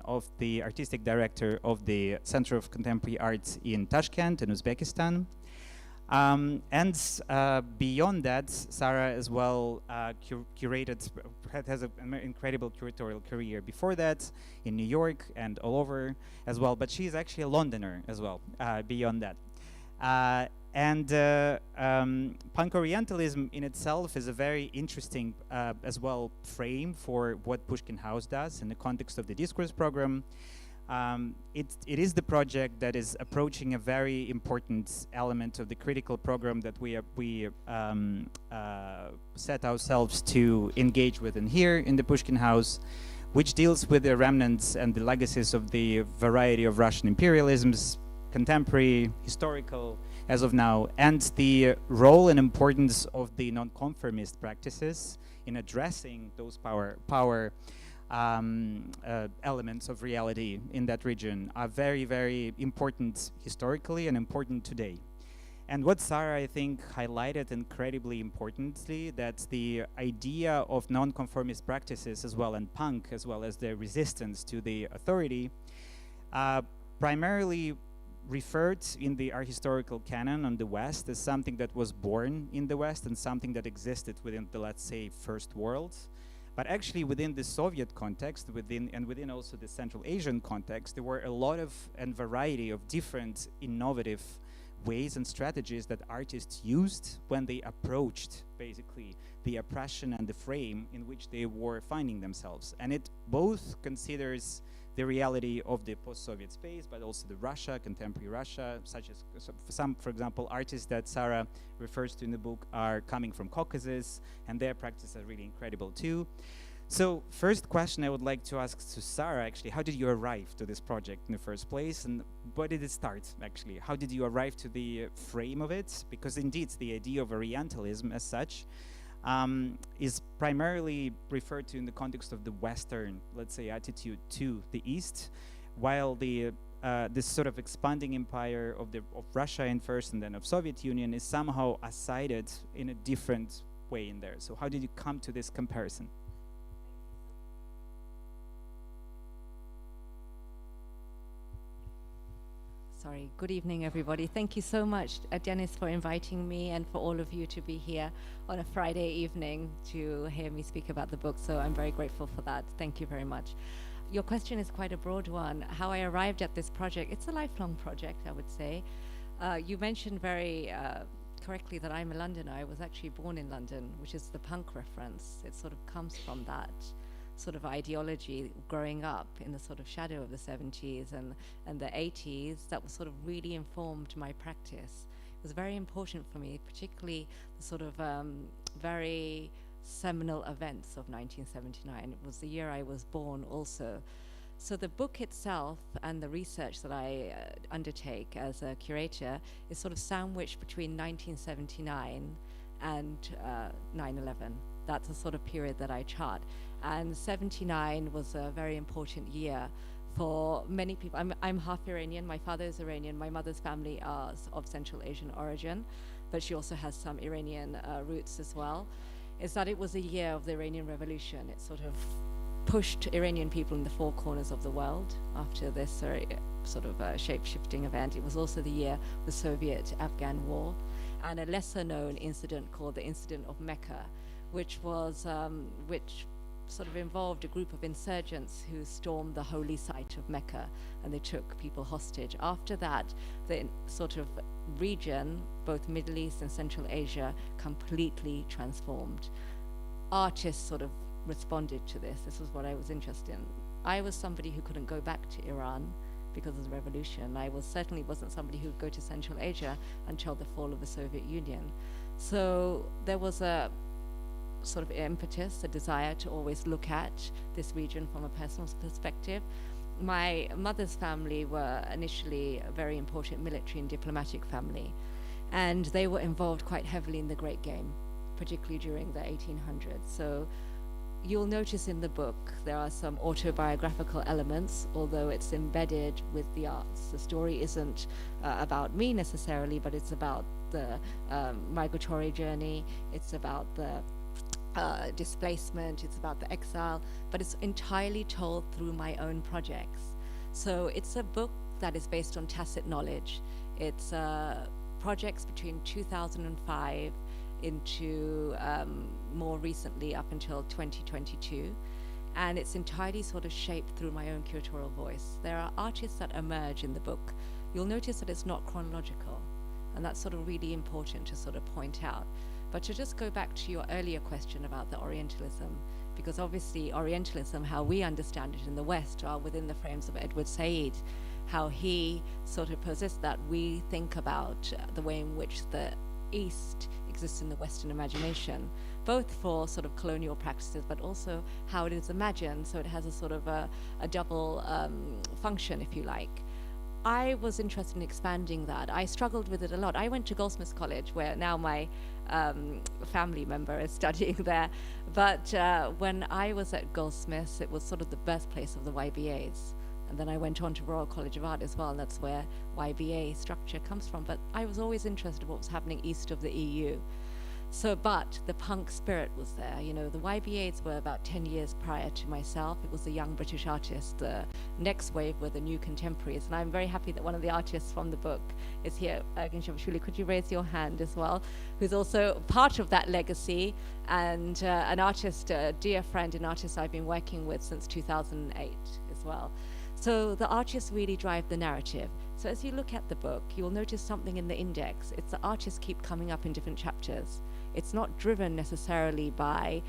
of the artistic director of the Center of Contemporary Arts in Tashkent in Uzbekistan. Beyond that, Sara as well has an incredible curatorial career before that in New York and all over as well. But she's actually a Londoner as well, beyond that. Punk Orientalism in itself is a very interesting as well frame for what Pushkin House does in the context of the discourse program. It is the project that is approaching a very important element of the critical program that we set ourselves to engage with in here in the Pushkin House, which deals with the remnants and the legacies of the variety of Russian imperialisms, contemporary, historical, as of now, and the role and importance of the non-conformist practices in addressing those power elements of reality in that region are very, very important historically and important today. And what Sara, I think, highlighted incredibly importantly, that the idea of non-conformist practices as well, and punk, as well as the resistance to the authority, primarily referred in the art historical canon on the West as something that was born in the West and something that existed within the, let's say, First World. But actually within the Soviet context, within also the Central Asian context, there were a lot of and variety of different innovative ways and strategies that artists used when they approached basically the oppression and the frame in which they were finding themselves. And it both considers the reality of the post-Soviet space, but also the Russia, contemporary Russia, such as some, for example, artists that Sara refers to in the book are coming from Caucasus, and their practices are really incredible too. So first question I would like to ask to Sara, actually, how did you arrive to this project in the first place, and where did it start, actually? How did you arrive to the frame of it? Because indeed, the idea of Orientalism as such is primarily referred to in the context of the Western, let's say, attitude to the East, while the this sort of expanding empire of Russia in first and then of Soviet Union is somehow cited in a different way in there. So how did you come to this comparison? Sorry, good evening, everybody. Thank you so much, Denis, for inviting me and for all of you to be here on a Friday evening to hear me speak about the book. So I'm very grateful for that. Thank you very much. Your question is quite a broad one. How I arrived at this project, it's a lifelong project, I would say. You mentioned very correctly that I'm a Londoner. I was actually born in London, which is the punk reference. It sort of comes from that sort of ideology growing up in the sort of shadow of the 70s and the 80s that was sort of really informed my practice. It was very important for me, particularly the sort of very seminal events of 1979. It was the year I was born also. So the book itself and the research that I undertake as a curator is sort of sandwiched between 1979 and 9/11. That's the sort of period that I chart. And 79 was a very important year for many people. I'm half Iranian. My father is Iranian. My mother's family are of Central Asian origin, but she also has some Iranian roots as well. Is that it was a year of the Iranian Revolution. It sort of pushed Iranian people in the four corners of the world after this sort of shape-shifting event. It was also the year of the Soviet-Afghan War, and a lesser-known incident called the Incident of Mecca, which was which sort of involved a group of insurgents who stormed the holy site of Mecca, and they took people hostage. After that, the sort of region, both Middle East and Central Asia, completely transformed. Artists sort of responded to this. This was what I was interested in. I was somebody who couldn't go back to Iran because of the revolution. I certainly wasn't somebody who would go to Central Asia until the fall of the Soviet Union. So there was a sort of impetus, a desire to always look at this region from a personal perspective. My mother's family were initially a very important military and diplomatic family, and they were involved quite heavily in the Great Game, particularly during the 1800s. So you'll notice in the book there are some autobiographical elements, although it's embedded with the arts. The story isn't about me necessarily, but it's about the migratory journey. It's about the displacement, it's about the exile, but it's entirely told through my own projects. So it's a book that is based on tacit knowledge. It's projects between 2005 into more recently up until 2022. And it's entirely sort of shaped through my own curatorial voice. There are artists that emerge in the book. You'll notice that it's not chronological, and that's sort of really important to sort of point out. But to just go back to your earlier question about the Orientalism, because obviously Orientalism, how we understand it in the West, are within the frames of Edward Said, how he sort of possessed that. We think about the way in which the East exists in the Western imagination, both for sort of colonial practices, but also how it is imagined. So it has a sort of a double function, if you like. I was interested in expanding that. I struggled with it a lot. I went to Goldsmiths College, where now my family member is studying there. But when I was at Goldsmiths, it was sort of the birthplace of the YBAs. And then I went on to Royal College of Art as well, and that's where YBA structure comes from. But I was always interested in what was happening east of the EU. So, but the punk spirit was there. You know, the YBAs were about 10 years prior to myself. It was the young British artists. The next wave were the new contemporaries. And I'm very happy that one of the artists from the book is here. Ergin Çavusoglu, could you raise your hand as well? Who's also part of that legacy, and an artist, a dear friend, an artist I've been working with since 2008 as well. So the artists really drive the narrative. So as you look at the book, you'll notice something in the index. It's the artists keep coming up in different chapters. It's not driven necessarily by,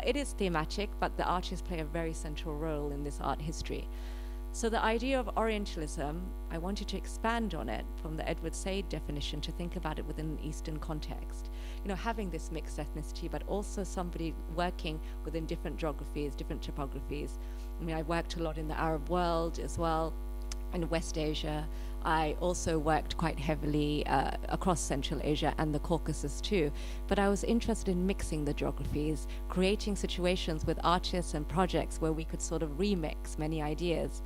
it is thematic, but the artists play a very central role in this art history. So the idea of Orientalism, I wanted to expand on it from the Edward Said definition to think about it within an Eastern context. You know, having this mixed ethnicity, but also somebody working within different geographies, different topographies. I mean, I worked a lot in the Arab world as well, in West Asia. I also worked quite heavily across Central Asia and the Caucasus too. But I was interested in mixing the geographies, creating situations with artists and projects where we could sort of remix many ideas.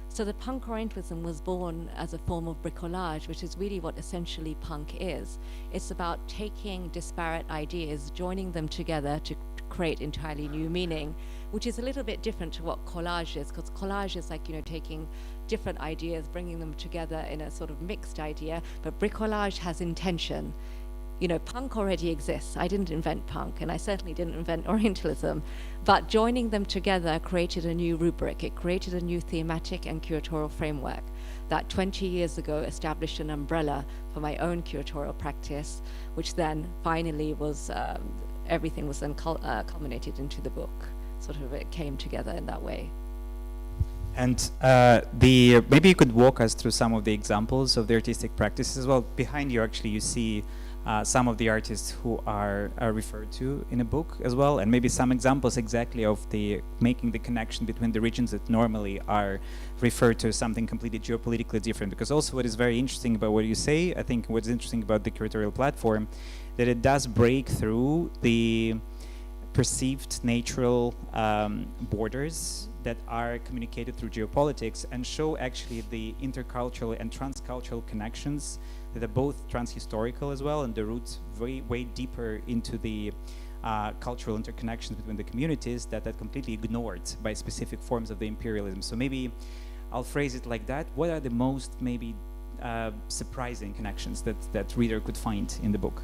So the Punk Orientalism was born as a form of bricolage, which is really what essentially punk is. It's about taking disparate ideas, joining them together to create entirely new meaning, which is a little bit different to what collage is, because collage is like, you know, taking different ideas, bringing them together in a sort of mixed idea, but bricolage has intention. You know, punk already exists. I didn't invent punk, and I certainly didn't invent Orientalism, but joining them together created a new rubric. It created a new thematic and curatorial framework that 20 years ago established an umbrella for my own curatorial practice, which then finally was, everything was then culminated into the book. Sort of it came together in that way. And maybe you could walk us through some of the examples of the artistic practices as well. Behind you, actually, you see some of the artists who are referred to in a book as well, and maybe some examples exactly of the making the connection between the regions that normally are referred to as something completely geopolitically different. Because also what is very interesting about what you say, I think what's interesting about the curatorial platform, that it does break through the perceived natural borders that are communicated through geopolitics and show actually the intercultural and transcultural connections that are both transhistorical as well, and the roots way deeper into the cultural interconnections between the communities that are completely ignored by specific forms of the imperialism. So maybe I'll phrase it like that. What are the most maybe surprising connections that reader could find in the book?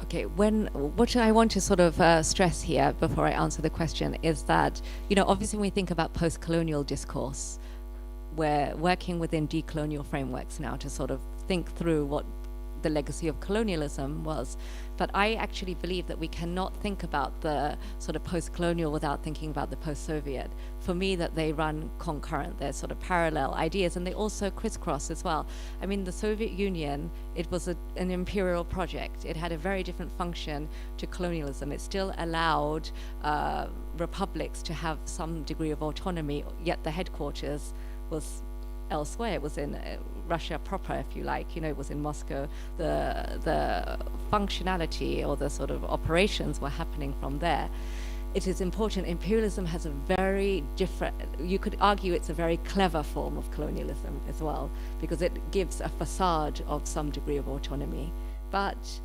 Okay, what I want to sort of stress here before I answer the question is that, you know, obviously when we think about post-colonial discourse, we're working within decolonial frameworks now to sort of think through what the legacy of colonialism was. But I actually believe that we cannot think about the sort of post-colonial without thinking about the post-Soviet. For me, that they run concurrent, they're sort of parallel ideas, and they also crisscross as well. I mean, the Soviet Union, it was an imperial project. It had a very different function to colonialism. It still allowed republics to have some degree of autonomy, yet the headquarters was elsewhere. It was in Russia proper, if you like. You know, it was in Moscow. The functionality or the sort of operations were happening from there. It is important. Imperialism has a very different, you could argue it's a very clever form of colonialism as well, because it gives a facade of some degree of autonomy. But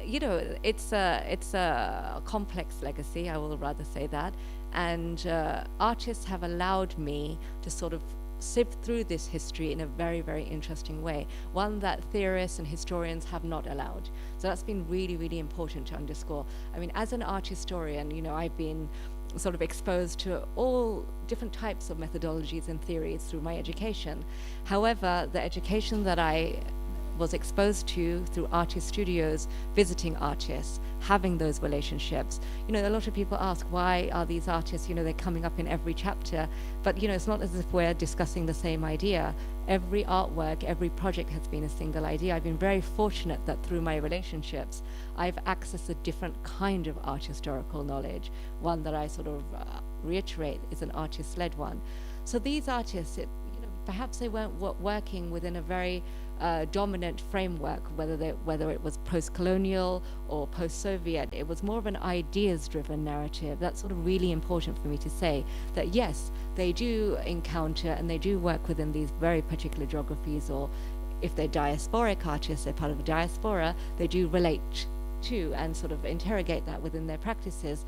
you know, it's a complex legacy, I will rather say that. And artists have allowed me to sort of sift through this history in a very, very interesting way, one that theorists and historians have not allowed. So that's been really, really important to underscore. I mean, as an art historian, you know, I've been sort of exposed to all different types of methodologies and theories through my education. However, the education that I was exposed to through artist studios, visiting artists, having those relationships. You know, a lot of people ask, why are these artists, you know, they're coming up in every chapter, but you know, it's not as if we're discussing the same idea. Every artwork, every project has been a single idea. I've been very fortunate that through my relationships, I've accessed a different kind of art historical knowledge, one that I sort of reiterate is an artist-led one. So these artists, perhaps they weren't working within a very dominant framework, whether it was post-colonial or post-Soviet. It was more of an ideas-driven narrative. That's sort of really important for me to say, that yes, they do encounter and they do work within these very particular geographies, or if they're diasporic artists, they're part of the diaspora, they do relate to and sort of interrogate that within their practices.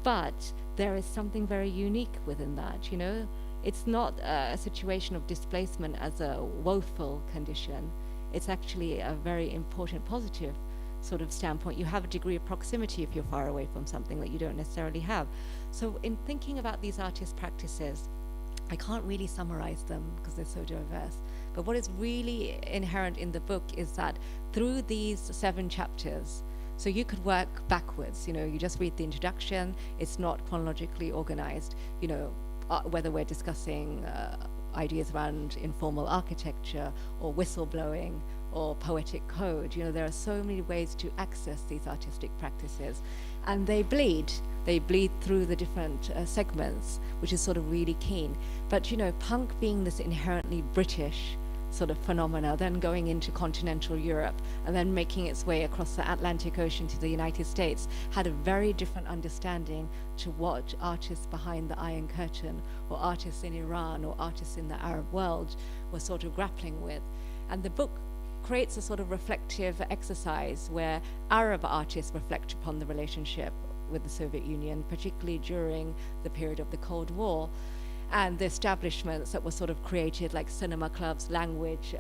But there is something very unique within that, you know. It's not a situation of displacement as a woeful condition. It's actually a very important positive sort of standpoint. You have a degree of proximity if you're far away from something that you don't necessarily have. So in thinking about these artist practices, I can't really summarize them because they're so diverse. But what is really inherent in the book is that through these 7 chapters, so you could work backwards, you know, you just read the introduction, it's not chronologically organized, you know, whether we're discussing ideas around informal architecture or whistleblowing or poetic code. You know, there are so many ways to access these artistic practices, and they bleed through the different segments, which is sort of really keen. But you know, punk being this inherently British sort of phenomena, then going into continental Europe and then making its way across the Atlantic Ocean to the United States, had a very different understanding to what artists behind the Iron Curtain or artists in Iran or artists in the Arab world were sort of grappling with. And the book creates a sort of reflective exercise where Arab artists reflect upon the relationship with the Soviet Union, particularly during the period of the Cold War, and the establishments that were sort of created, like cinema clubs, language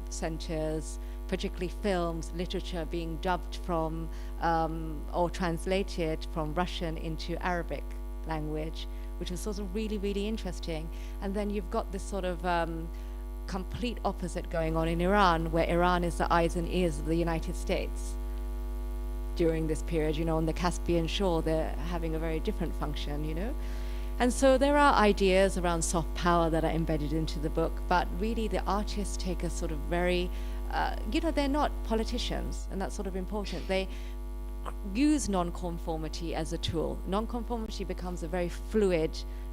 centers, particularly films, literature being dubbed from or translated from Russian into Arabic language, which was sort of really, really interesting. And then you've got this sort of complete opposite going on in Iran, where Iran is the eyes and ears of the United States during this period. You know, on the Caspian shore, they're having a very different function, you know. And so there are ideas around soft power that are embedded into the book, but really the artists take a sort of very, you know, they're not politicians, and that's sort of important. They use non-conformity as a tool. Non-conformity becomes a very fluid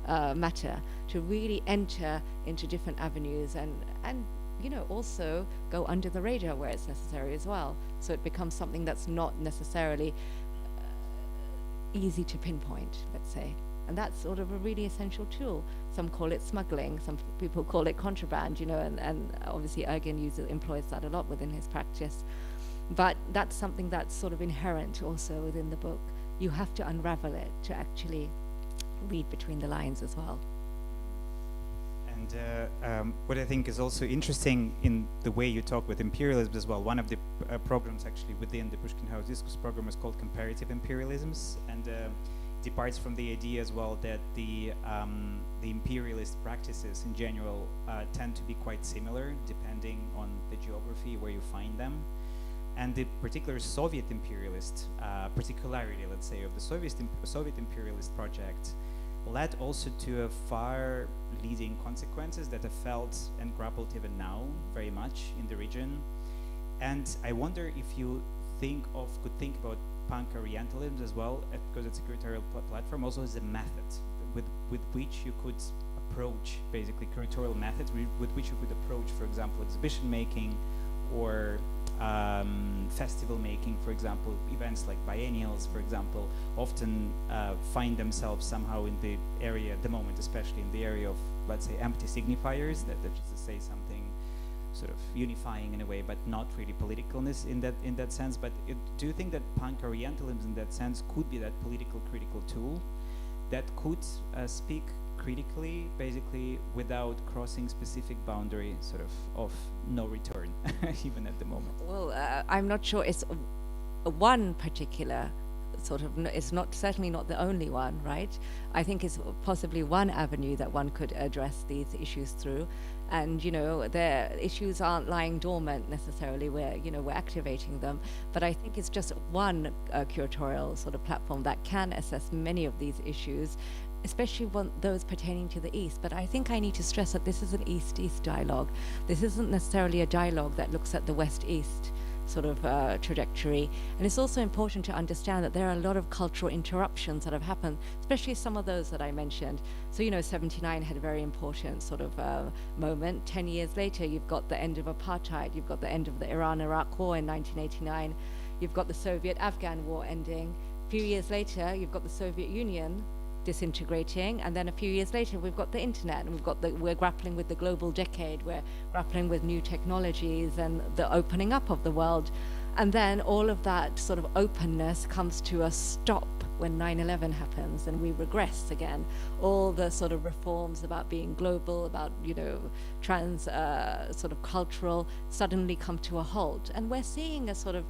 matter to really enter into different avenues and you know, also go under the radar where it's necessary as well. So it becomes something that's not necessarily easy to pinpoint, let's say. And that's sort of a really essential tool. Some call it smuggling, some people call it contraband, you know, and obviously Ergin employs that a lot within his practice. But that's something that's sort of inherent also within the book. You have to unravel it to actually read between the lines as well. And what I think is also interesting in the way you talk with imperialism as well, one of the programs actually within the Pushkin House Discourse program is called Comparative Imperialisms, and departs from the idea as well that the imperialist practices in general tend to be quite similar depending on the geography where you find them. And the particular Soviet imperialist particularity, let's say, of the Soviet imperialist project led also to a far-leading consequences that are felt and grappled even now very much in the region. And I wonder if you could think about Punk Orientalism as well, because it's a curatorial platform, also as a method with which you could approach, basically curatorial methods with which you could approach, for example, exhibition making or festival making, for example. Events like biennials, for example, often find themselves somehow in the area at the moment, especially in the area of, let's say, empty signifiers, that just to say something sort of unifying in a way, but not really politicalness in that sense. But do you think that punk Orientalism, in that sense, could be that political critical tool that could speak critically, basically, without crossing specific boundary, sort of no return, even at the moment? Well, I'm not sure it's one particular sort of, it's not, certainly not the only one, right? I think it's possibly one avenue that one could address these issues through. And, you know, the issues aren't lying dormant necessarily, we're activating them. But I think it's just one curatorial sort of platform that can assess many of these issues, especially those pertaining to the East. But I think I need to stress that this is an East-East dialogue. This isn't necessarily a dialogue that looks at the West-East sort of trajectory. And it's also important to understand that there are a lot of cultural interruptions that have happened, especially some of those that I mentioned. So, 79 had a very important sort of moment. 10 years later, you've got the end of apartheid. You've got the end of the Iran-Iraq war in 1989. You've got the Soviet-Afghan war ending. A few years later, you've got the Soviet Union disintegrating, and then a few years later we've got the internet, and we're grappling with the global decade, we're grappling with new technologies and the opening up of the world. And then all of that sort of openness comes to a stop when 9/11 happens, and we regress again. All the sort of reforms about being global, about trans sort of cultural, suddenly come to a halt, and we're seeing a sort of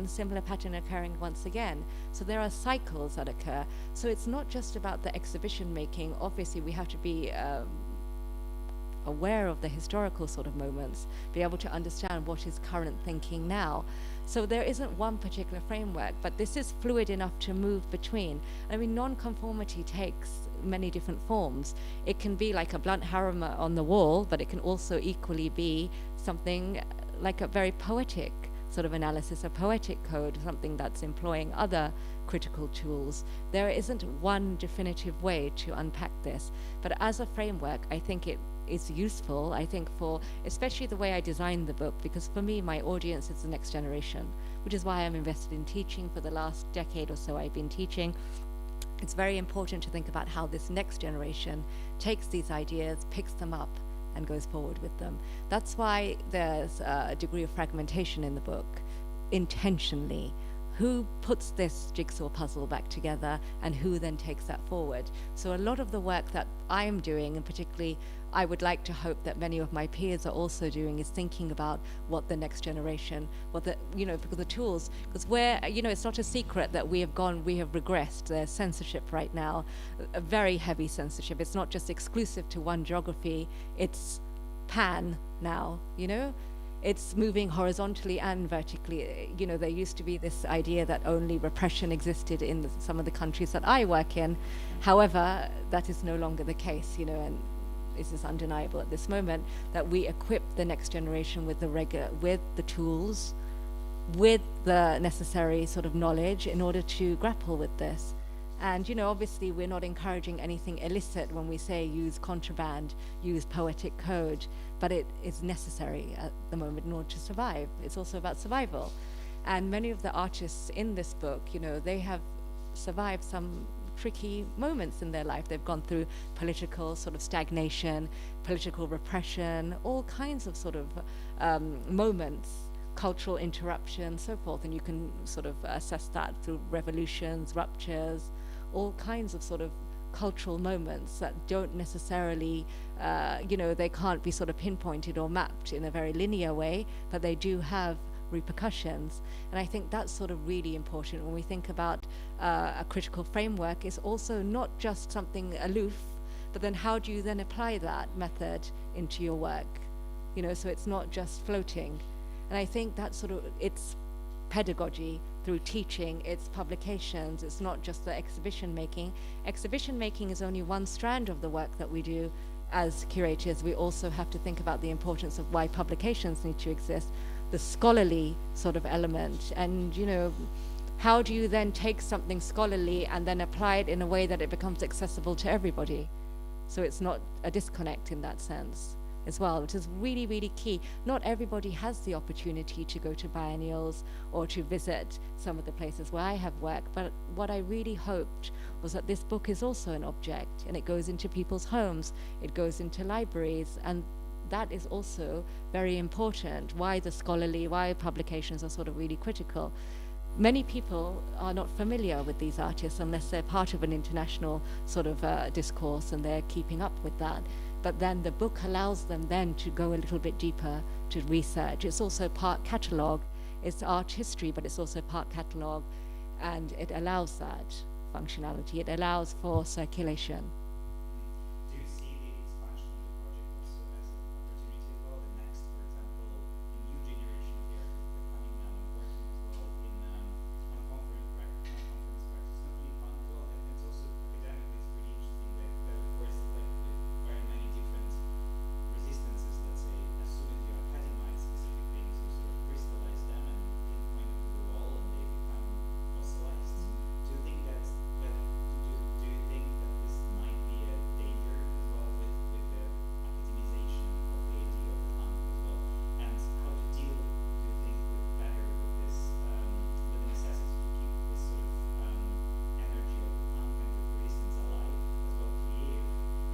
similar pattern occurring once again. So there are cycles that occur. So it's not just about the exhibition making. Obviously, we have to be aware of the historical sort of moments, be able to understand what is current thinking now. So there isn't one particular framework, but this is fluid enough to move between. I mean, non-conformity takes many different forms. It can be like a blunt hammer on the wall, but it can also equally be something like a very poetic sort of analysis, a poetic code, something that's employing other critical tools. There isn't one definitive way to unpack this, but as a framework, I think it is useful, I think, for especially the way I designed the book, because for me, my audience is the next generation, which is why I'm invested in teaching. For the last decade or so, I've been teaching. It's very important to think about how this next generation takes these ideas, picks them up, and goes forward with them. That's why there's a degree of fragmentation in the book, intentionally. Who puts this jigsaw puzzle back together, and who then takes that forward? So a lot of the work that I'm doing, and particularly I would like to hope that many of my peers are also doing, is thinking about what the next generation, because the tools, because it's not a secret that we have regressed. There's censorship right now, a very heavy censorship. It's not just exclusive to one geography, it's pan now, It's moving horizontally and vertically. There used to be this idea that only repression existed in some of the countries that I work in. However, that is no longer the case, and this is undeniable at this moment, that we equip the next generation with the tools, with the necessary sort of knowledge in order to grapple with this. And, obviously we're not encouraging anything illicit when we say use contraband, use poetic code, but it is necessary at the moment in order to survive. It's also about survival. And many of the artists in this book, they have survived some tricky moments in their life. They've gone through political sort of stagnation, political repression, all kinds of sort of moments, cultural interruption, so forth. And you can sort of assess that through revolutions, ruptures, all kinds of sort of cultural moments that don't necessarily, they can't be sort of pinpointed or mapped in a very linear way, but they do have repercussions. And I think that's sort of really important when we think about a critical framework. Is also not just something aloof, but then how do you then apply that method into your work? So it's not just floating. And I think that's sort of, it's pedagogy through teaching, it's publications, it's not just the exhibition making. Exhibition making is only one strand of the work that we do as curators. We also have to think about the importance of why publications need to exist, the scholarly sort of element. And how do you then take something scholarly and then apply it in a way that it becomes accessible to everybody? So it's not a disconnect in that sense as well, which is really, really key. Not everybody has the opportunity to go to biennials or to visit some of the places where I have worked, but what I really hoped was that this book is also an object, and it goes into people's homes, it goes into libraries, and that is also very important. Why publications are sort of really critical. Many people are not familiar with these artists unless they're part of an international sort of discourse and they're keeping up with that. But then the book allows them then to go a little bit deeper to research. It's also part catalogue. It's art history, but it's also part catalogue, and it allows that functionality. It allows for circulation. Do you see the expansion of the project also as an opportunity as well? The next, for example, the new generation of the artists becoming now important as well in non-conference practice, not only fun as well, and it's also academically it's pretty interesting that of course like with very many different resistances, let's say, as soon as you academize specific things, you sort of crystallize them and pinpoint them to the wall and they become fossilized. Do you think that's do you think that this might be a danger as well with the academization of the idea of punk as well? And how to deal, do you think, better with this, with the necessity to keep this sort of energy of the punk and the resistance alive as well, creative,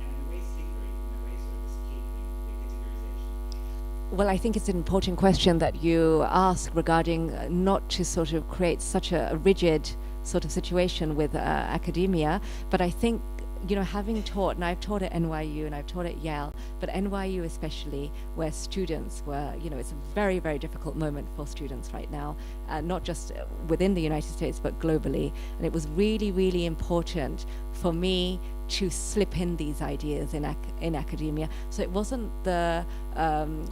and in a way slippery, in a way sort of escaping the categorization? Well, I think it's an important question that you ask regarding not to sort of create such a rigid sort of situation with academia. But I think, you know, having taught, and I've taught at NYU and I've taught at Yale, but NYU especially, where students were, you know, it's a very, very difficult moment for students right now, not just within the United States, but globally. And it was really, really important for me to slip in these ideas in academia. So it wasn't the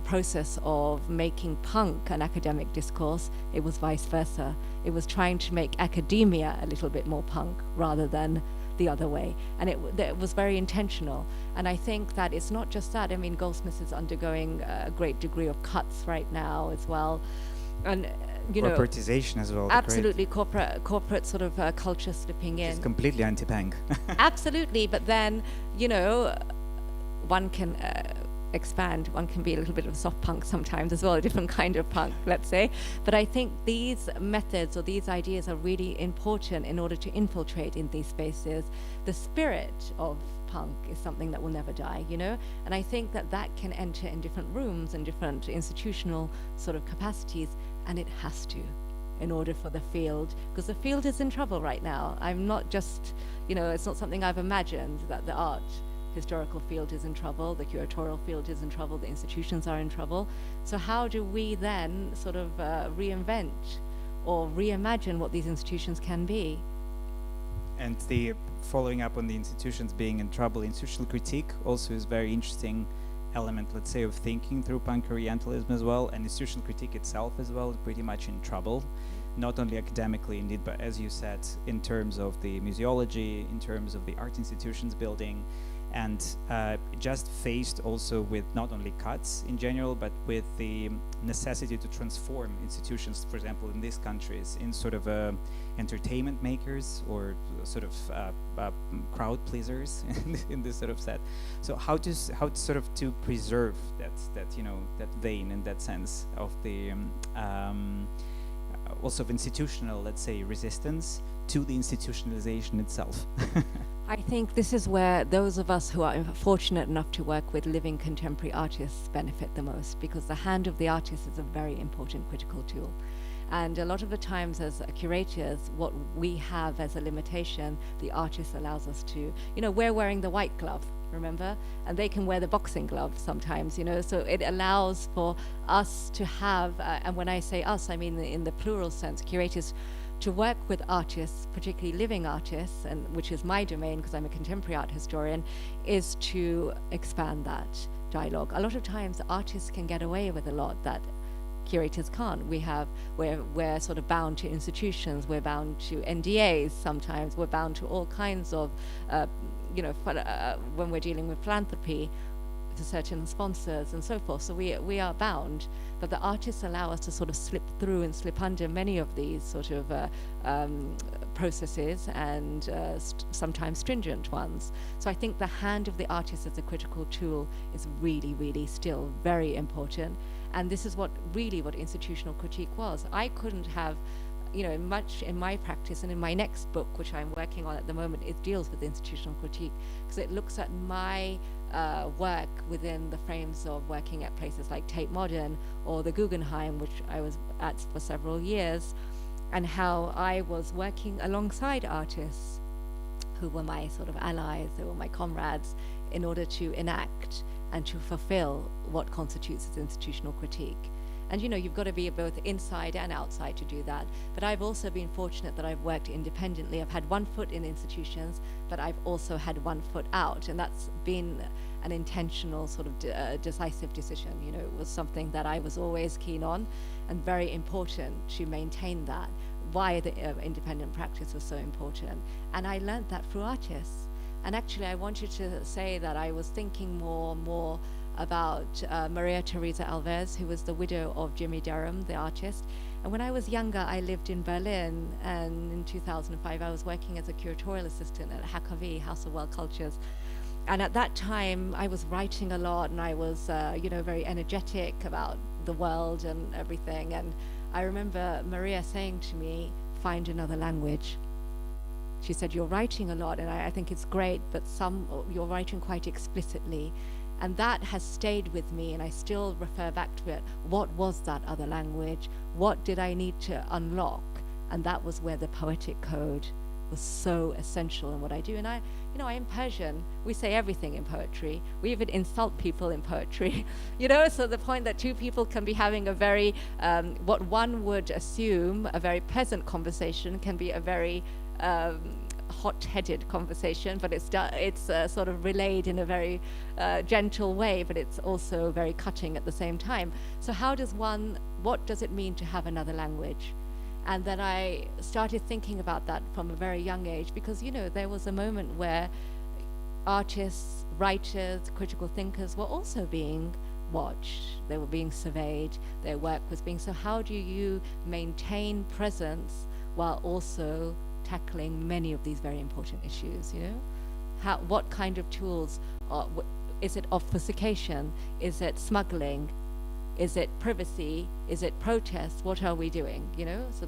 process of making punk an academic discourse, it was vice versa. It was trying to make academia a little bit more punk rather than the other way. And it was very intentional. And I think that it's not just that. I mean, Goldsmiths is undergoing a great degree of cuts right now as well. And you know, corporatization as well. Absolutely, corporate sort of culture slipping in. It's completely anti-punk. Absolutely, but then, you know, one can expand. One can be a little bit of a soft punk sometimes as well, a different kind of punk, let's say. But I think these methods or these ideas are really important in order to infiltrate in these spaces. The spirit of punk is something that will never die, you know? And I think that that can enter in different rooms and different institutional sort of capacities, and it has to, in order for the field, because the field is in trouble right now. I'm not just, you know, it's not something I've imagined, that the art historical field is in trouble, the curatorial field is in trouble, the institutions are in trouble. So how do we then sort of reinvent or reimagine what these institutions can be? And the following up on the institutions being in trouble, institutional critique also is very interesting element, let's say, of thinking through punk Orientalism as well, and institutional critique itself as well is pretty much in trouble, not only academically indeed, but as you said, in terms of the museology, in terms of the art institutions building, and just faced also with not only cuts in general, but with the necessity to transform institutions, for example, in these countries, in sort of entertainment makers or sort of crowd pleasers in this sort of set. So how to sort of to preserve that you know, that vein in that sense of the also of institutional, let's say, resistance to the institutionalization itself. I think this is where those of us who are fortunate enough to work with living contemporary artists benefit the most, because the hand of the artist is a very important critical tool. And a lot of the times as curators, what we have as a limitation, the artist allows us to, you know, we're wearing the white glove, remember? And they can wear the boxing glove sometimes, you know, so it allows for us to have, and when I say us, I mean in the plural sense, curators to work with artists, particularly living artists, and which is my domain because I'm a contemporary art historian, is to expand that dialogue. A lot of times artists can get away with a lot that curators can't. We're sort of bound to institutions, we're bound to NDAs sometimes, we're bound to all kinds of, you know, when we're dealing with philanthropy, to certain sponsors and so forth. So we are bound, but the artists allow us to sort of slip through and slip under many of these sort of processes and sometimes stringent ones. So I think the hand of the artist as a critical tool is really, really still very important. And this is what institutional critique was. I couldn't have, you know, much in my practice, and in my next book, which I'm working on at the moment, it deals with institutional critique, because it looks at my work within the frames of working at places like Tate Modern or the Guggenheim, which I was at for several years, and how I was working alongside artists who were my sort of allies, they were my comrades, in order to enact and to fulfill what constitutes as institutional critique. And you've got to be both inside and outside to do that. But I've also been fortunate that I've worked independently. I've had one foot in institutions, but I've also had one foot out. And that's been an intentional sort of decisive decision. It was something that I was always keen on and very important to maintain that. Why the independent practice was so important. And I learned that through artists. And actually, I wanted to say that I was thinking more about Maria Teresa Alves, who was the widow of Jimmy Durham, the artist. And when I was younger, I lived in Berlin, and in 2005, I was working as a curatorial assistant at HKW, House of World Cultures. And at that time, I was writing a lot, and I was, very energetic about the world and everything. And I remember Maria saying to me, "Find another language." She said, "You're writing a lot, and I think it's great, but you're writing quite explicitly." And that has stayed with me, and I still refer back to it. What was that other language? What did I need to unlock? And that was where the poetic code was so essential in what I do. And I am Persian. We say everything in poetry. We even insult people in poetry. So the point that two people can be having a very, what one would assume, a very pleasant conversation can be a very hot-headed conversation, but it's sort of relayed in a very gentle way, but it's also very cutting at the same time. So what does it mean to have another language? And then I started thinking about that from a very young age, because there was a moment where artists, writers, critical thinkers were also being watched, they were being surveyed, their work was being, so how do you maintain presence while also tackling many of these very important issues? What kind of tools is it? Obfuscation? Is it smuggling? Is it privacy? Is it protest? What are we doing? So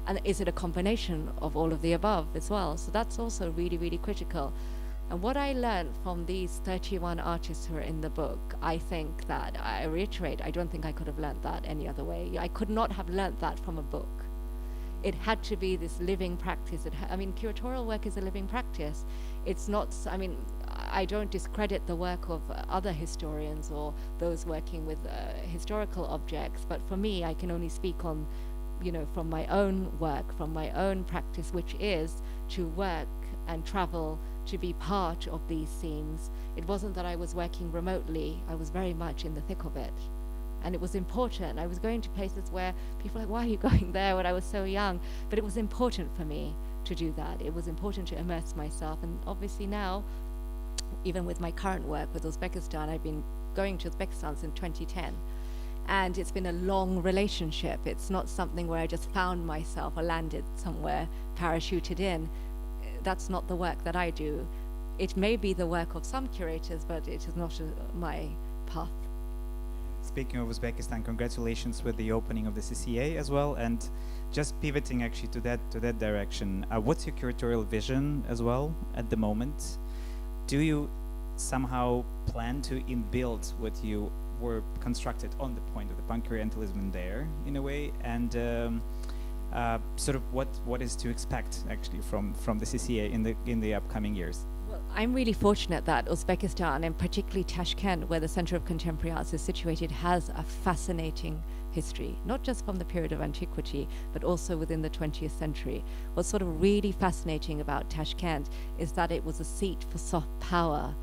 and is it a combination of all of the above as well? So that's also really, really critical. And what I learned from these 31 artists who are in the book, I think that, I reiterate, I don't think I could have learned that any other way. I could not have learned that from a book. It had to be this living practice. Curatorial work is a living practice. It's not, I don't discredit the work of other historians or those working with historical objects, but for me, I can only speak on, from my own work, from my own practice, which is to work and travel, to be part of these scenes. It wasn't that I was working remotely, I was very much in the thick of it. And it was important. I was going to places where people were like, "Why are you going there?" when I was so young. But it was important for me to do that. It was important to immerse myself. And obviously now, even with my current work with Uzbekistan, I've been going to Uzbekistan since 2010. And it's been a long relationship. It's not something where I just found myself or landed somewhere, parachuted in. That's not the work that I do. It may be the work of some curators, but it is not my path. Speaking of Uzbekistan, congratulations with the opening of the CCA as well, and just pivoting actually to that direction. What's your curatorial vision as well at the moment? Do you somehow plan to inbuild what you were constructed on the point of the Punk Orientalism there, in a way, and sort of what is to expect actually from the CCA in the upcoming years? Well, I'm really fortunate that Uzbekistan, and particularly Tashkent, where the Center of Contemporary Arts is situated, has a fascinating history, not just from the period of antiquity, but also within the 20th century. What's sort of really fascinating about Tashkent is that it was a seat for soft power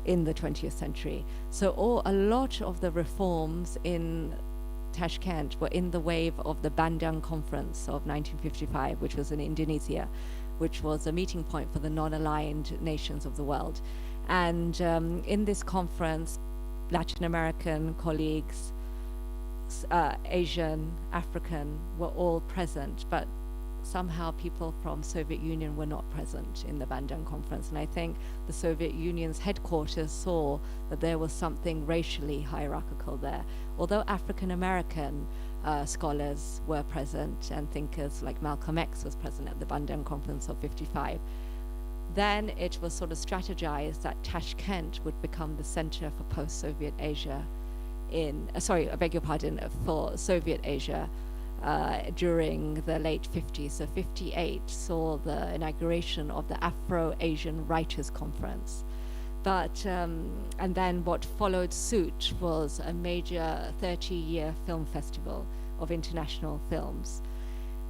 in the 20th century. So a lot of the reforms in Tashkent were in the wave of the Bandung Conference of 1955, which was in Indonesia, which was a meeting point for the non-aligned nations of the world. And in this conference, Latin American colleagues, Asian, African, were all present, but somehow people from Soviet Union were not present in the Bandung Conference. And I think the Soviet Union's headquarters saw that there was something racially hierarchical there. Although African American scholars were present and thinkers like Malcolm X was present at the Bandung Conference of 55, Then it was sort of strategized that Tashkent would become the center for post-Soviet Asia I beg your pardon, for Soviet Asia during the late 50s. So 58 saw the inauguration of the Afro-Asian Writers' Conference. But, and then what followed suit was a major 30-year film festival of international films.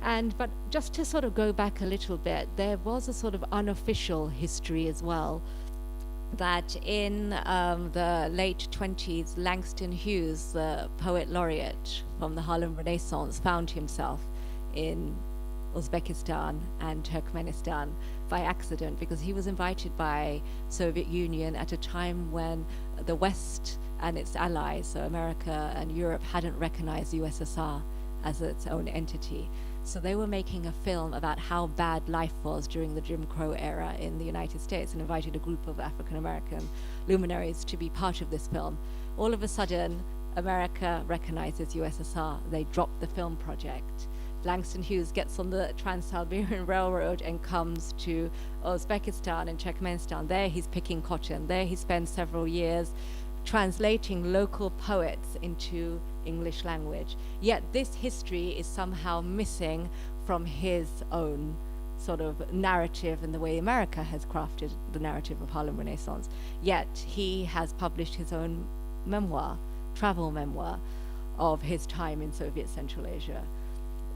But just to sort of go back a little bit, there was a sort of unofficial history as well, that in the late 20s, Langston Hughes, the poet laureate from the Harlem Renaissance, found himself in Uzbekistan and Turkmenistan by accident, because he was invited by Soviet Union at a time when the West and its allies, so America and Europe, hadn't recognized the USSR as its own entity. So they were making a film about how bad life was during the Jim Crow era in the United States, and invited a group of African-American luminaries to be part of this film. All of a sudden, America recognizes USSR. They drop the film project. Langston Hughes gets on the Trans-Siberian Railroad and comes to Uzbekistan and Turkmenistan. There he's picking cotton. There he spends several years translating local poets into English language. Yet this history is somehow missing from his own sort of narrative and the way America has crafted the narrative of Harlem Renaissance. Yet he has published his own memoir, travel memoir, of his time in Soviet Central Asia,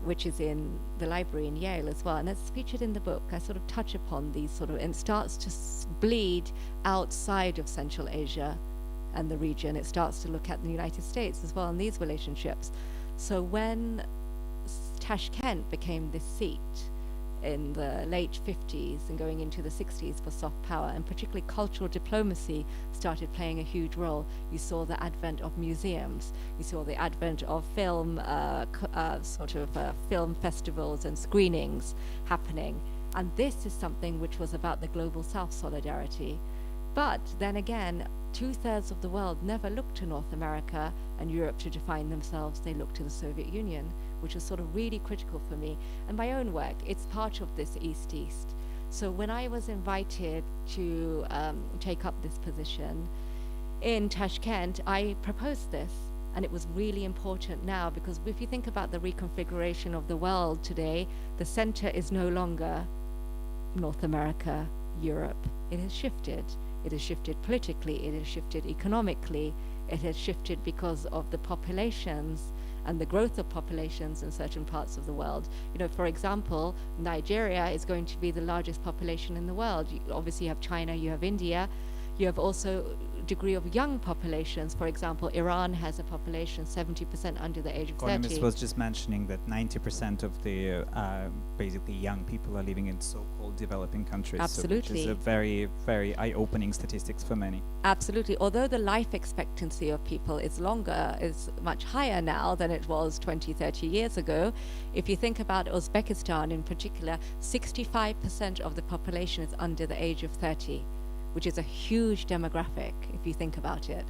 which is in the library in Yale as well, and it's featured in the book. I sort of touch upon these sort of, and it starts to bleed outside of Central Asia and the region. It starts to look at the United States as well and these relationships. So when Tashkent became this seat in the late 50s and going into the 60s for soft power, and particularly cultural diplomacy started playing a huge role. You saw the advent of museums, you saw the advent of film, film festivals and screenings happening. And this is something which was about the global South solidarity. But then again, 2/3 of the world never looked to North America and Europe to define themselves. They looked to the Soviet Union, which was sort of really critical for me. And my own work, it's part of this East-East. So when I was invited to take up this position in Tashkent, I proposed this. And it was really important now, because if you think about the reconfiguration of the world today, the center is no longer North America, Europe. It has shifted. It has shifted politically, it has shifted economically, it has shifted because of the populations and the growth of populations in certain parts of the world. You know, for example, Nigeria is going to be the largest population in the world. Obviously you have China, you have India, you have also degree of young populations. For example, Iran has a population 70% under the age of 30. Economist was just mentioning that 90% of the basically young people are living in so-called developing countries. Absolutely. So which is a very, very eye-opening statistics for many. Absolutely. Although the life expectancy of people is much higher now than it was 20, 30 years ago. If you think about Uzbekistan in particular, 65% of the population is under the age of 30. Which is a huge demographic if you think about it.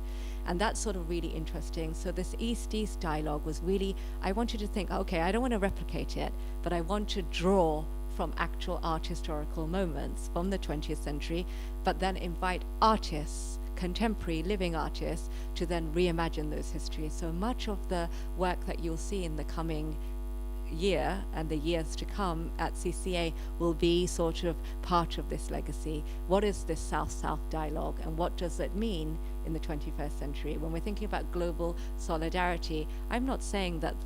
And that's sort of really interesting. So this East-East dialogue was really, I wanted to think, okay, I don't want to replicate it, but I want to draw from actual art historical moments from the 20th century, but then invite artists, contemporary living artists, to then reimagine those histories. So much of the work that you'll see in the coming year and the years to come at CCA will be sort of part of this legacy. What is this South-South dialogue, and what does it mean in the 21st century? When we're thinking about global solidarity, I'm not saying that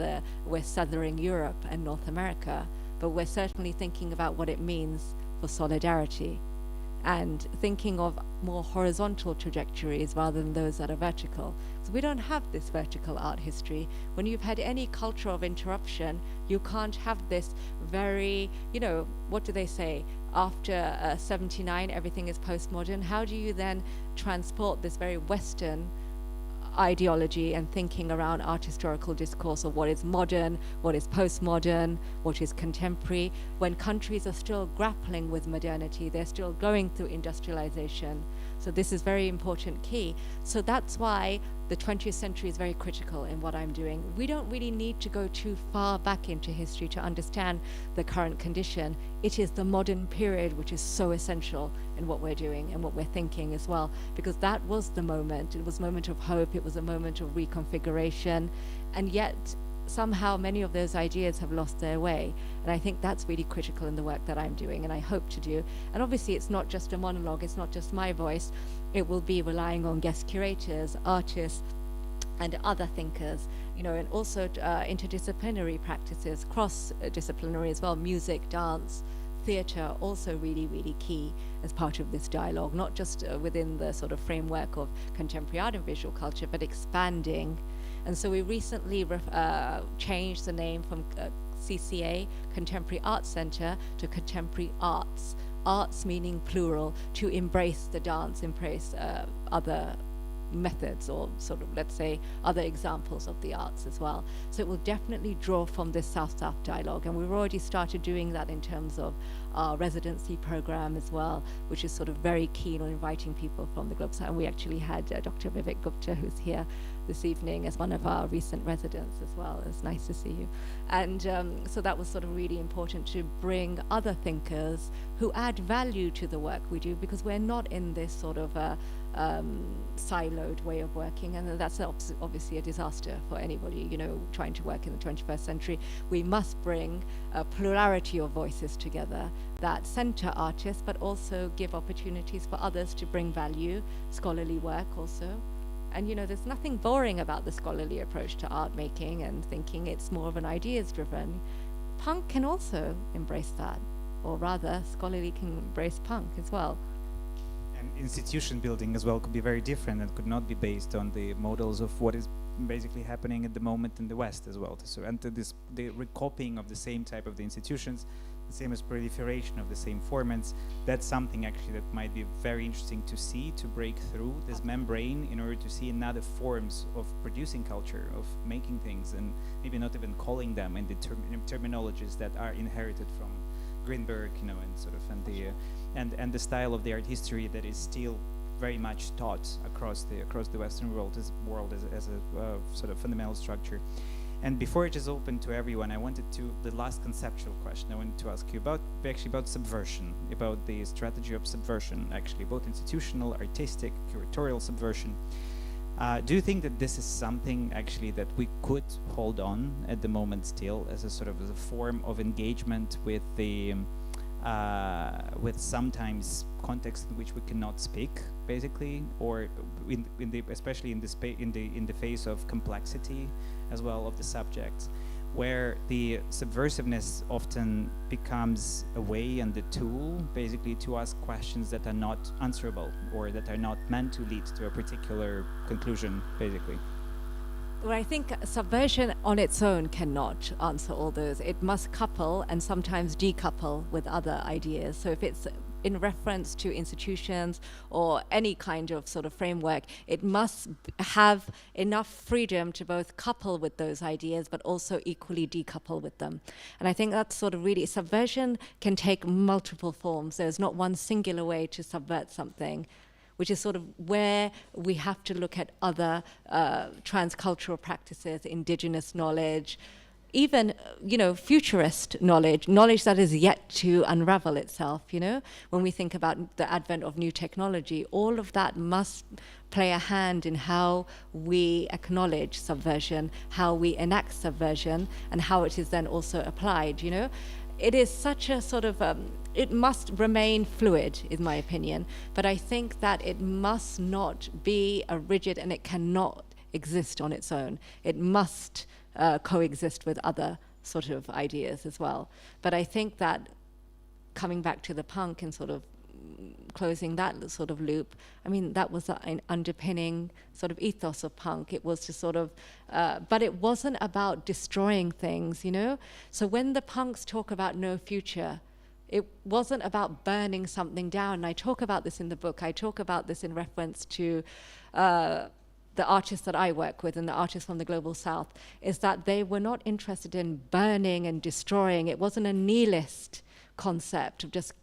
we're southering Europe and North America, but we're certainly thinking about what it means for solidarity and thinking of more horizontal trajectories rather than those that are vertical. So we don't have this vertical art history. When you've had any culture of interruption, you can't have this very, what do they say? After 79, everything is postmodern. How do you then transport this very Western ideology and thinking around art historical discourse of what is modern, what is postmodern, what is contemporary, when countries are still grappling with modernity, they're still going through industrialization. So this is very important key. So that's why the 20th century is very critical in what I'm doing. We don't really need to go too far back into history to understand the current condition. It is the modern period which is so essential in what we're doing and what we're thinking as well, because that was the moment. It was a moment of hope. It was a moment of reconfiguration. And yet somehow many of those ideas have lost their way. And I think that's really critical in the work that I'm doing and I hope to do. And obviously it's not just a monologue, it's not just my voice. It will be relying on guest curators, artists, and other thinkers, you know, and also interdisciplinary practices, cross-disciplinary as well, music, dance, theatre, also really, really key as part of this dialogue, not just within the sort of framework of contemporary art and visual culture, but expanding. And so we recently changed the name from CCA, Contemporary Arts Centre, to Contemporary Arts. Arts meaning plural, to embrace the dance, embrace other methods or sort of, let's say, other examples of the arts as well. So it will definitely draw from this South-South dialogue. And we've already started doing that in terms of our residency program as well, which is sort of very keen on inviting people from the globe. And we actually had Dr. Vivek Gupta, who's here this evening as one of our recent residents as well. It's nice to see you. And so that was sort of really important to bring other thinkers who add value to the work we do, because we're not in this sort of siloed way of working, and that's obviously a disaster for anybody, you know, trying to work in the 21st century. We must bring a plurality of voices together that center artists, but also give opportunities for others to bring value, scholarly work also. And, you know, there's nothing boring about the scholarly approach to art making and thinking. It's more of an ideas-driven. Punk can also embrace that, or rather, scholarly can embrace punk as well. And institution building as well could be very different and could not be based on the models of what is basically happening at the moment in the West as well. So, and the recopying of the same type of the institutions, the same as proliferation of the same formats, that's something actually that might be very interesting to see, to break through this membrane in order to see another forms of producing culture, of making things, and maybe not even calling them in the terminologies that are inherited from Greenberg, you know, and sort of and the style of the art history that is still very much taught across the Western world as a sort of fundamental structure. And before it is open to everyone, I wanted to, the last conceptual question I wanted to ask you about subversion, about the strategy of subversion, actually, both institutional, artistic, curatorial subversion. Do you think that this is something actually that we could hold on at the moment still as a sort of as a form of engagement with the with sometimes context in which we cannot speak, basically, or especially in the face of complexity as well of the subjects, where the subversiveness often becomes a way and the tool basically to ask questions that are not answerable or that are not meant to lead to a particular conclusion, basically. Well, I think subversion on its own cannot answer all those. It must couple and sometimes decouple with other ideas. So if it's in reference to institutions or any kind of sort of framework, it must have enough freedom to both couple with those ideas, but also equally decouple with them. And I think that's sort of really, subversion can take multiple forms. There's not one singular way to subvert something, which is sort of where we have to look at other transcultural practices, indigenous knowledge, even, you know, futurist knowledge that is yet to unravel itself, you know. When we think about the advent of new technology, all of that must play a hand in how we acknowledge subversion, how we enact subversion, and how it is then also applied, you know. It is such a sort of, it must remain fluid, in my opinion, but I think that it must not be a rigid, and it cannot exist on its own. It must coexist with other sort of ideas as well. But I think that coming back to the punk and sort of closing that sort of loop, I mean, that was an underpinning sort of ethos of punk. It was to sort of, but it wasn't about destroying things, you know? So when the punks talk about no future, it wasn't about burning something down. And I talk about this in the book. I talk about this in reference to the artists that I work with and the artists from the Global South, is that they were not interested in burning and destroying. It wasn't a nihilist concept of just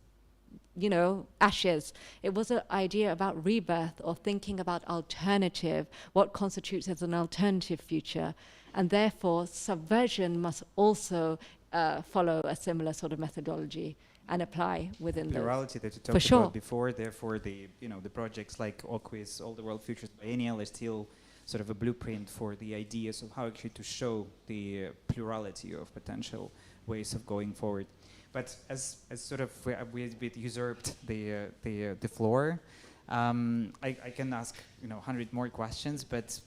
you know, ashes. It was an idea about rebirth or thinking about alternative, what constitutes as an alternative future. And therefore, subversion must also follow a similar sort of methodology and apply within the plurality that you talked about before. Therefore, the projects like OQUIS, All the World Futures Biennial, is still sort of a blueprint for the ideas of how actually to show the plurality of potential ways of going forward. But as sort of we a bit usurped the floor, I can ask 100 more questions, but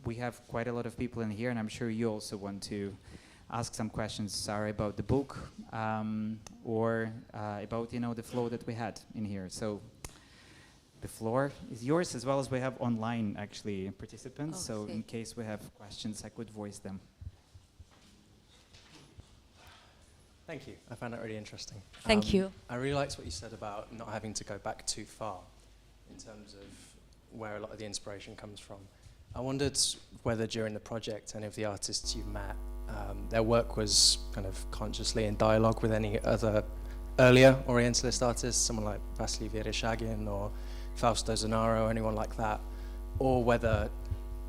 we have quite a lot of people in here, and I'm sure you also want to ask some questions, Sara, about the book or about the flow that we had in here. So the floor is yours, as well as we have online actually participants. So in case we have questions, I could voice them. Thank you. I found that really interesting. Thank you. I really liked what you said about not having to go back too far in terms of where a lot of the inspiration comes from. I wondered whether during the project any of the artists you met, their work was kind of consciously in dialogue with any other earlier Orientalist artists, someone like Vasily Vereshchagin or Fausto Zanaro, anyone like that, or whether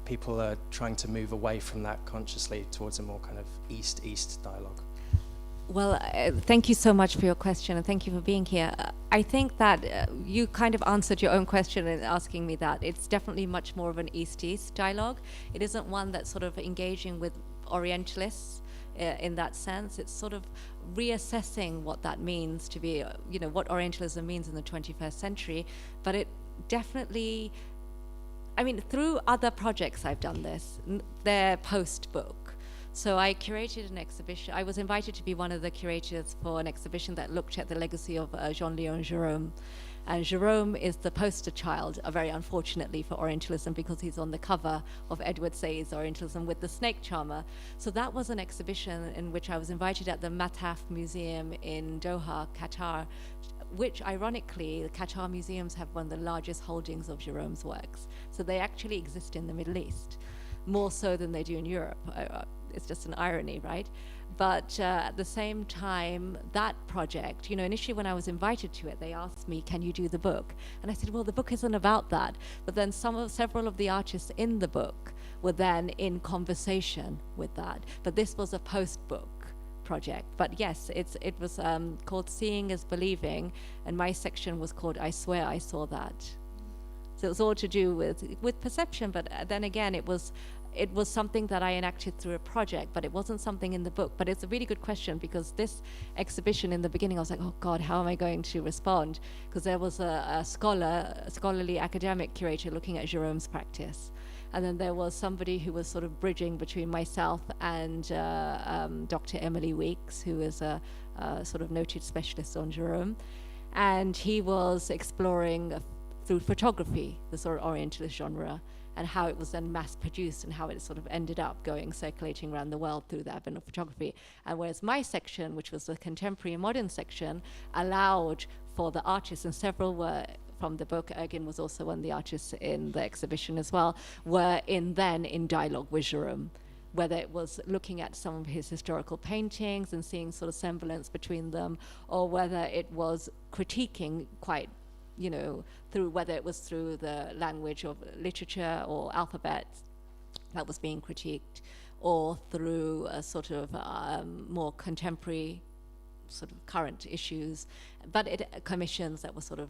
people are trying to move away from that consciously towards a more kind of East-East dialogue. Well, thank you so much for your question, and thank you for being here. I think that you kind of answered your own question in asking me that. It's definitely much more of an East-East dialogue. It isn't one that's sort of engaging with Orientalists in that sense. It's sort of reassessing what that means to be, what Orientalism means in the 21st century. But it definitely, through other projects I've done this, they're post-book. So I curated an exhibition. I was invited to be one of the curators for an exhibition that looked at the legacy of Jean-Léon Gérôme. And Gérôme is the poster child, very unfortunately, for Orientalism, because he's on the cover of Edward Said's Orientalism with the snake charmer. So that was an exhibition in which I was invited at the Mataf Museum in Doha, Qatar, which ironically, the Qatar museums have one of the largest holdings of Gérôme's works. So they actually exist in the Middle East, more so than they do in Europe. It's just an irony, right? But at the same time, that project, initially when I was invited to it, they asked me, can you do the book? And I said, well, the book isn't about that. But then several of the artists in the book were then in conversation with that. But this was a post-book project. But yes, it was called Seeing is Believing, and my section was called I Swear I Saw That. So it was all to do with perception, but then again, it was something that I enacted through a project, but it wasn't something in the book. But it's a really good question, because this exhibition in the beginning, I was like, oh God, how am I going to respond? Because there was a scholarly academic curator looking at Gérôme's practice. And then there was somebody who was sort of bridging between myself and Dr. Emily Weeks, who is a sort of noted specialist on Gérôme. And he was exploring through photography, the sort of Orientalist genre, and how it was then mass-produced and how it sort of ended up circulating around the world through the advent of photography. And whereas my section, which was the contemporary and modern section, allowed for the artists, and several were from the book, Ergin was also one of the artists in the exhibition as well, were in dialogue with Gérôme, whether it was looking at some of his historical paintings and seeing sort of semblance between them, or whether it was critiquing quite through whether it was through the language of literature or alphabet that was being critiqued, or through a sort of more contemporary sort of current issues, but commissions that were sort of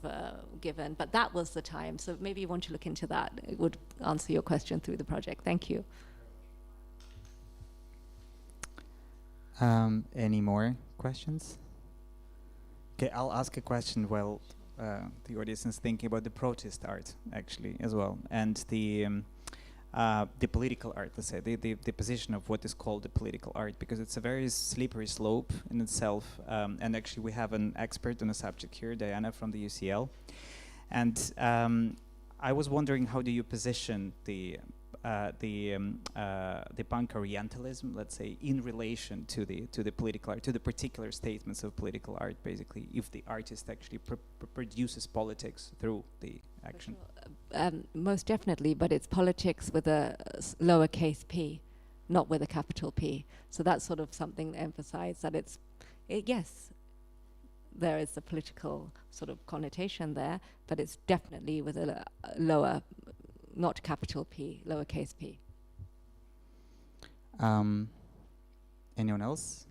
given. But that was the time. So maybe you want to look into that. It would answer your question through the project. Thank you. Any more questions? Okay, I'll ask a question while the audience is thinking about the protest art, actually, as well, and the political art, let's say, the position of what is called the political art, because it's a very slippery slope in itself. And actually, we have an expert on the subject here, Diana from the UCL, and I was wondering, how do you position the Punk Orientalism, let's say, in relation to the political art, to the particular statements of political art, basically, if the artist actually produces politics through the action? Most definitely, but it's politics with a lowercase p, not with a capital P. So that's sort of something to emphasize, that yes, there is a political sort of connotation there, but it's definitely with a lower, not capital P, lowercase p. Anyone else?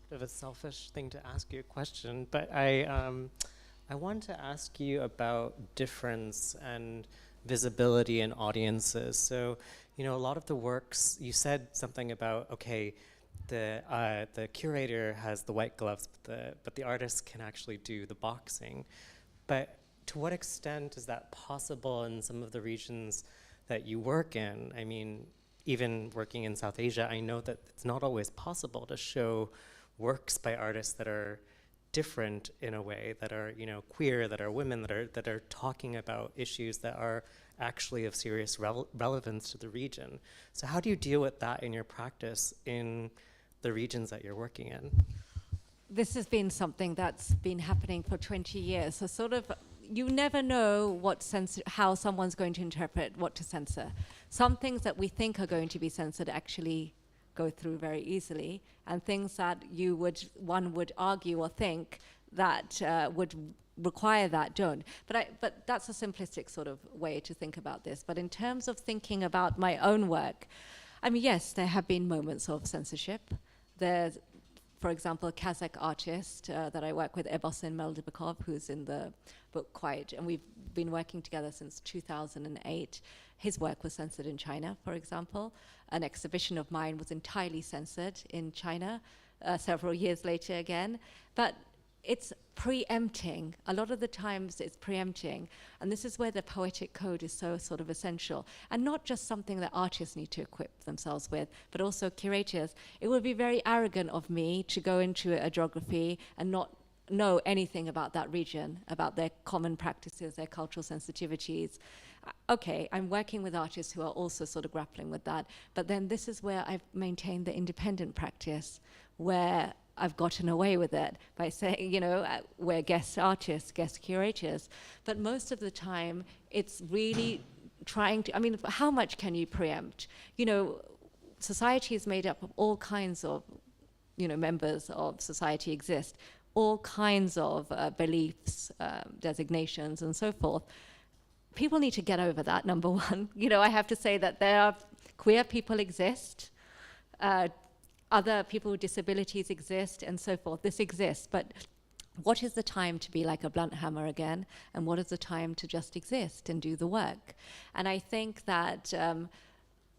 Sort of a selfish thing to ask you a question, but I want to ask you about difference and visibility in audiences. So, you know, a lot of the works, you said something about, okay, the curator has the white gloves, but the artist can actually do the boxing. But to what extent is that possible in some of the regions that you work in? I mean, even working in South Asia, I know that it's not always possible to show works by artists that are different in a way, that are, you know, queer, that are women, that are talking about issues that are actually of serious relevance to the region. So how do you deal with that in your practice in the regions that you're working in? This has been something that's been happening for 20 years. So sort of, you never know how someone's going to interpret what to censor. Some things that we think are going to be censored actually go through very easily, and things that one would argue or think that would require that don't. But that's a simplistic sort of way to think about this. But in terms of thinking about my own work, I mean, yes, there have been moments of censorship. There's, for example, a Kazakh artist that I work with, Erbossyn Meldibekov, who's in the book Quiet, and we've been working together since 2008. His work was censored in China, for example. An exhibition of mine was entirely censored in China several years later again. But it's preempting. A lot of the times it's preempting. And this is where the poetic code is so sort of essential. And not just something that artists need to equip themselves with, but also curators. It would be very arrogant of me to go into a geography and not know anything about that region, about their common practices, their cultural sensitivities. Okay, I'm working with artists who are also sort of grappling with that. But then this is where I've maintained the independent practice, where I've gotten away with it by saying, you know, we're guest artists, guest curators. But most of the time, it's really trying to, I mean, how much can you preempt? You know, society is made up of all kinds of, you know, members of society exist, all kinds of beliefs, designations, and so forth. People need to get over that, number one. You know, I have to say that there are queer people exist, other people with disabilities exist, and so forth. This exists, but what is the time to be like a blunt hammer again, and what is the time to just exist and do the work? And I think that,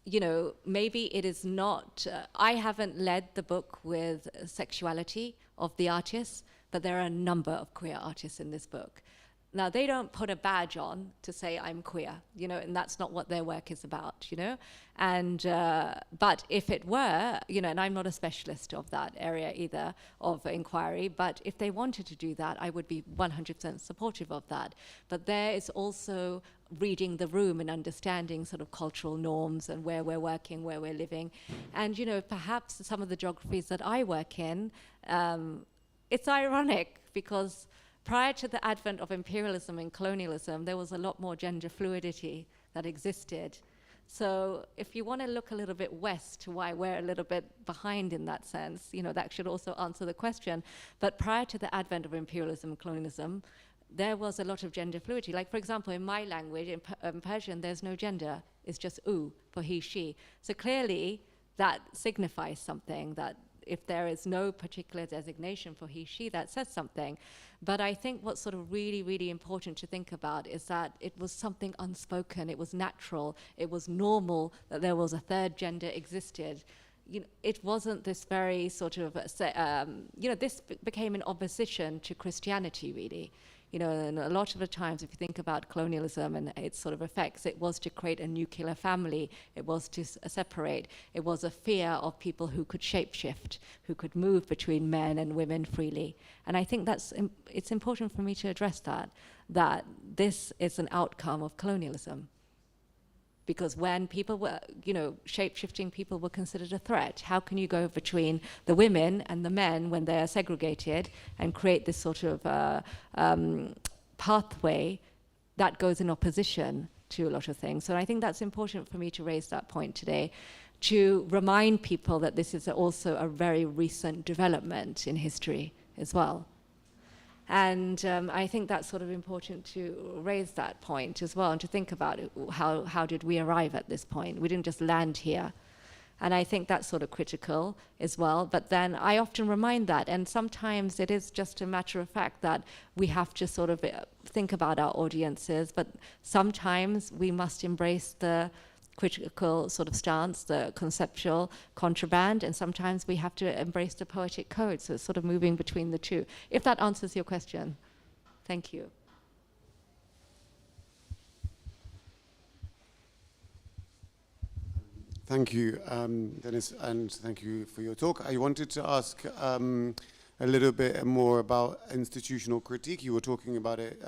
you know, maybe it is not, I haven't led the book with sexuality of the artists, but there are a number of queer artists in this book. Now, they don't put a badge on to say I'm queer, you know, and that's not what their work is about, you know. And, but if it were, you know, and I'm not a specialist of that area either, of inquiry, but if they wanted to do that, I would be 100% supportive of that. But there is also reading the room and understanding sort of cultural norms and where we're working, where we're living. And, you know, perhaps some of the geographies that I work in, it's ironic because prior to the advent of imperialism and colonialism, there was a lot more gender fluidity that existed. So if you want to look a little bit west to why we're a little bit behind in that sense, you know, that should also answer the question. But prior to the advent of imperialism and colonialism, there was a lot of gender fluidity. Like, for example, in my language, in Persian, there's no gender. It's just u for he, she. So clearly, that signifies something, that if there is no particular designation for he, she, that says something. But I think what's sort of really, really important to think about is that it was something unspoken, it was natural, it was normal that there was a third gender existed. You know, it wasn't this very sort of, you know, this became in opposition to Christianity, really. You know, and a lot of the times, if you think about colonialism and its sort of effects, it was to create a nuclear family. It was to separate. It was a fear of people who could shapeshift, who could move between men and women freely. And I think that's it's important for me to address that this is an outcome of colonialism. Because when people were, you know, shape-shifting people were considered a threat, how can you go between the women and the men when they are segregated and create this sort of pathway that goes in opposition to a lot of things? So I think that's important for me to raise that point today, to remind people that this is also a very recent development in history as well. And I think that's sort of important to raise that point as well, and to think about it, how did we arrive at this point? We didn't just land here. And I think that's sort of critical as well. But then I often remind that, and sometimes it is just a matter of fact that we have to sort of think about our audiences, but sometimes we must embrace the critical sort of stance, the conceptual contraband, and sometimes we have to embrace the poetic code. So it's sort of moving between the two. If that answers your question. Thank you. Thank you, Denis, and thank you for your talk. I wanted to ask a little bit more about institutional critique. You were talking about it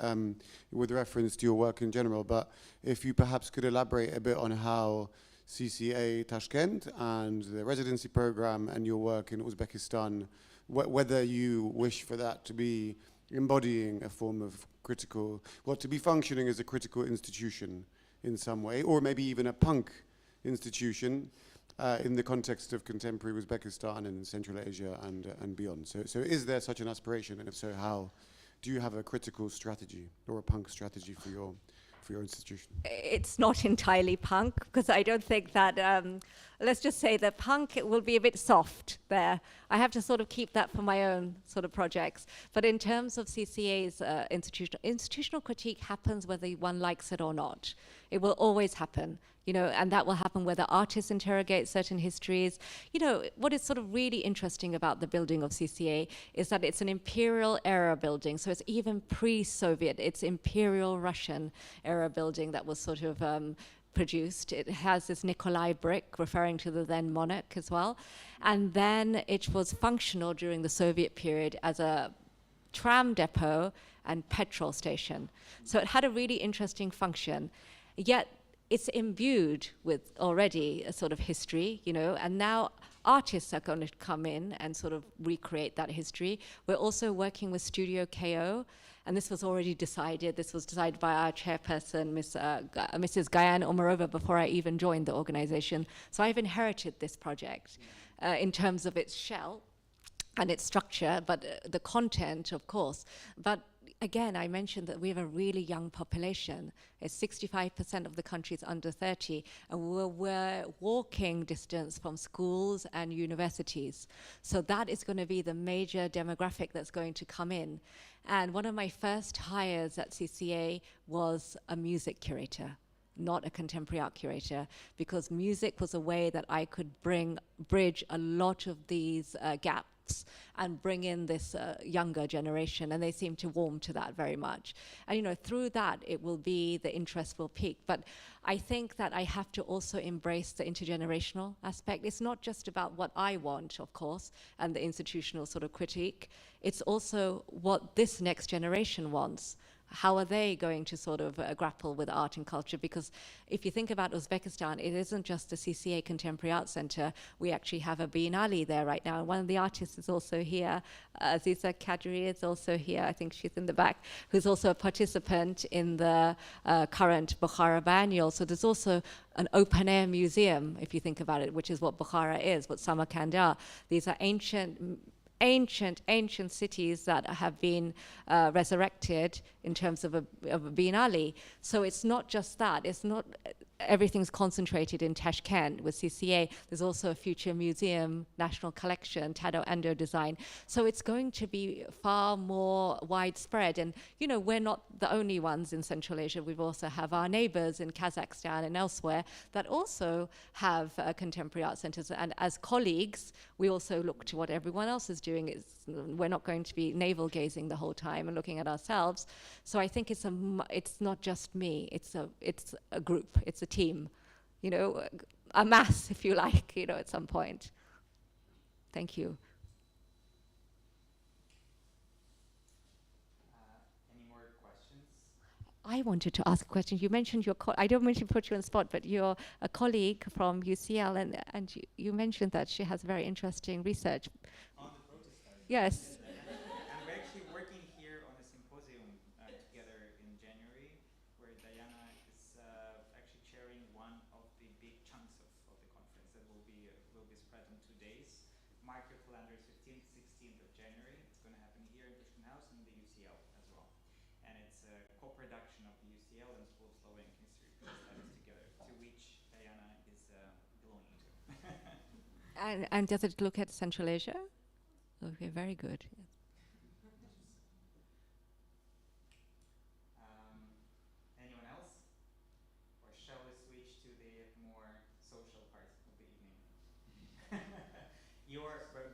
with reference to your work in general, but if you perhaps could elaborate a bit on how CCA Tashkent and the residency program and your work in Uzbekistan, whether you wish for that to be embodying a form of critical, well, to be functioning as a critical institution in some way, or maybe even a punk institution in the context of contemporary Uzbekistan and Central Asia and beyond. So is there such an aspiration, and if so, how? Do you have a critical strategy or a punk strategy for your institution? It's not entirely punk, because I don't think that, let's just say that punk will be a bit soft there. I have to sort of keep that for my own sort of projects. But in terms of CCA's institutional critique happens whether one likes it or not. It will always happen. And that will happen whether artists interrogate certain histories. What is sort of really interesting about the building of CCA is that it's an imperial era building. So it's even pre-Soviet. It's imperial Russian era building that was sort of produced. It has this Nikolai brick referring to the then monarch as well. And then it was functional during the Soviet period as a tram depot and petrol station. So it had a really interesting function. Yet it's imbued with already a sort of history, and now artists are going to come in and sort of recreate that history. We're also working with Studio KO, and this was already decided. This was decided by our chairperson, Mrs. Gayan Omarova, before I even joined the organization. So I've inherited this project in terms of its shell and its structure, but the content, of course. But again, I mentioned that we have a really young population. It's 65% of the country is under 30, and we're walking distance from schools and universities. So that is going to be the major demographic that's going to come in. And one of my first hires at CCA was a music curator, not a contemporary art curator, because music was a way that I could bridge a lot of these gaps and bring in this younger generation, and they seem to warm to that very much. And through that, it will be, the interest will peak. But I think that I have to also embrace the intergenerational aspect. It's not just about what I want, of course, and the institutional sort of critique. It's also what this next generation wants. How are they going to sort of grapple with art and culture? Because if you think about Uzbekistan, it isn't just the CCA Contemporary Art Center. We actually have a Biennale there right now. And one of the artists is also here. Aziza Kadri is also here. I think she's in the back, who's also a participant in the current Bukhara Biennial. So there's also an open-air museum, if you think about it, which is what Bukhara is, what Samarkand are. These are ancient cities that have been resurrected in terms of a Biennale. So it's not just that. It's not everything's concentrated in Tashkent with CCA. There's also a future museum, national collection, Tado Ando design. So it's going to be far more widespread. And, we're not the only ones in Central Asia. We also have our neighbors in Kazakhstan and elsewhere that also have contemporary art centers. And as colleagues, we also look to what everyone else is doing. We're not going to be navel gazing the whole time and looking at ourselves. So I think it's not just me. It's a group. It's a team, a mass, if you like, at some point. Thank you. Any more questions? I wanted to ask a question. You mentioned I don't mean to put you on the spot, but you're a colleague from UCL, and you mentioned that she has very interesting research. On the protest study. Yes. And we're actually working here on a symposium together in January, where Diana is actually chairing one of the big chunks of the conference that will be Micro Calendar is 15th, 16th of January. It's going to happen here in Tashkent House and the UCL as well. And it's a co-production of the UCL and School of Slovenian History Studies together, to which Diana is belonging to. And does it look at Central Asia? Okay, very good. Anyone else? Or shall we switch to the more social part of the evening?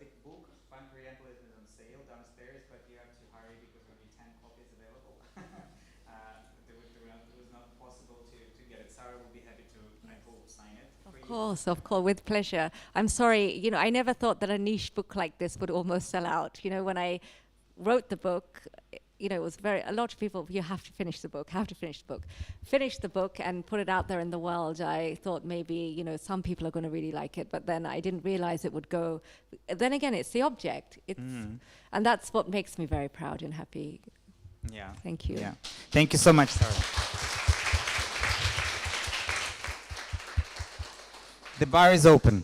The book, Punk Orientalism, is on sale downstairs, but you have to hurry because only 10 copies available. It was not possible to get it. Sara will be happy to, I hope, sign it. Of course, with pleasure. I'm sorry, I never thought that a niche book like this would almost sell out. When I wrote the book, it was a lot of people, you have to finish the book, Finish the book and put it out there in the world. I thought maybe, some people are going to really like it, but then I didn't realize it would go. Then again, it's the object. And that's what makes me very proud and happy. Yeah. Thank you. Yeah. Thank you so much, Sara. The bar is open.